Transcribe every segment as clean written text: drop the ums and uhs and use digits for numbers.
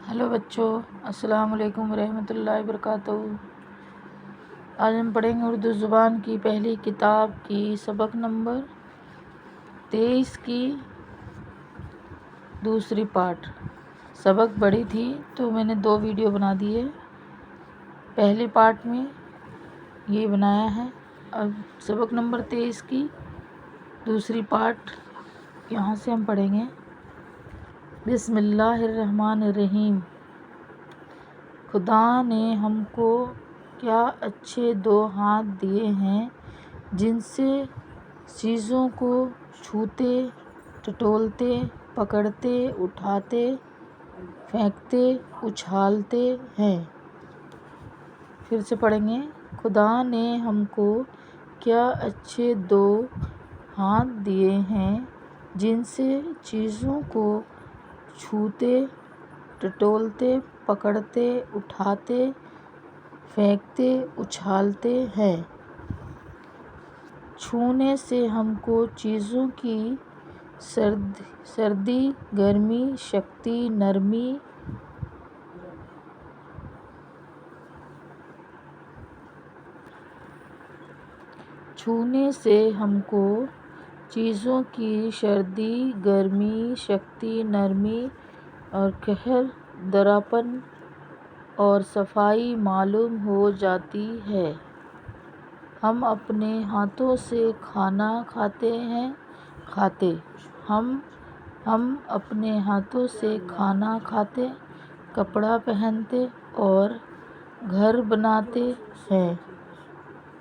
Hello बच्चों, अस्सलाम वालेकुम रहमतुल्लाहि वबरकातुहू। आज हम पढ़ेंगे उर्दू ज़ुबान की पहली किताब की सबक नंबर 23 की दूसरी पार्ट। सबक बड़ी थी तो मैंने 2 वीडियो बना दिए। पहले पार्ट में ये बनाया है। अब सबक नंबर 23 की दूसरी पार्ट यहाँ से हम पढ़ेंगे। बिस्मिल्लाहिर्रहमानिर्रहीम। खुदा ने हमको क्या अच्छे 2 हाथ दिए हैं जिनसे चीज़ों को छूते, टटोलते, पकड़ते, उठाते, फेंकते, उछालते हैं। फिर से पढ़ेंगे। खुदा ने हमको क्या अच्छे 2 हाथ दिए हैं जिनसे चीज़ों को छूते, टटोलते, पकड़ते, उठाते, फेंकते, उछालते हैं। छूने से हमको चीज़ों की सर्दी, गर्मी, शक्ति, नरमी छूने से हमको चीज़ों की सर्दी, गर्मी, शक्ति, नरमी और कहर, दरापन और सफाई मालूम हो जाती है। हम अपने हाथों से खाना हम अपने हाथों से खाना खाते, कपड़ा पहनते और घर बनाते हैं।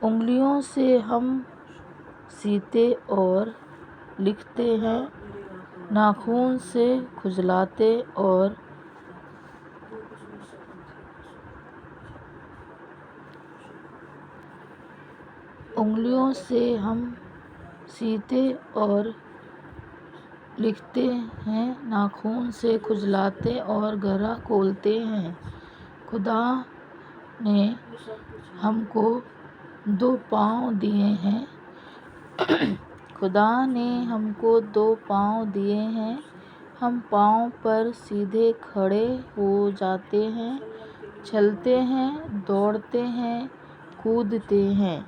उंगलियों से हम सीते और लिखते हैं। नाखून से खुजलाते और गरा खोलते हैं। खुदा ने हमको 2 पाँव दिए हैं। खुदा ने हमको 2 पाँव दिए हैं। हम पाँव पर सीधे खड़े हो जाते हैं, चलते हैं, दौड़ते हैं, कूदते हैं।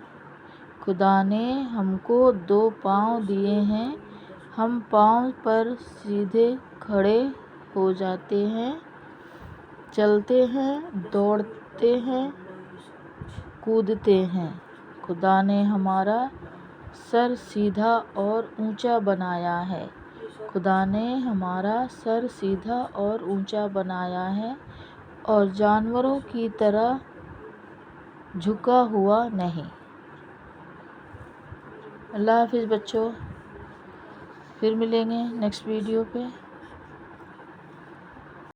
खुदा ने हमको 2 पाँव दिए हैं। हम पाँव पर सीधे खड़े हो जाते हैं, चलते हैं, दौड़ते हैं, कूदते हैं। खुदा ने हमारा सर सीधा और ऊंचा बनाया है। खुदा ने हमारा सर सीधा और ऊंचा बनाया है और जानवरों की तरह झुका हुआ नहीं। अल्लाह हाफिज़ बच्चों। फिर मिलेंगे नेक्स्ट वीडियो पे।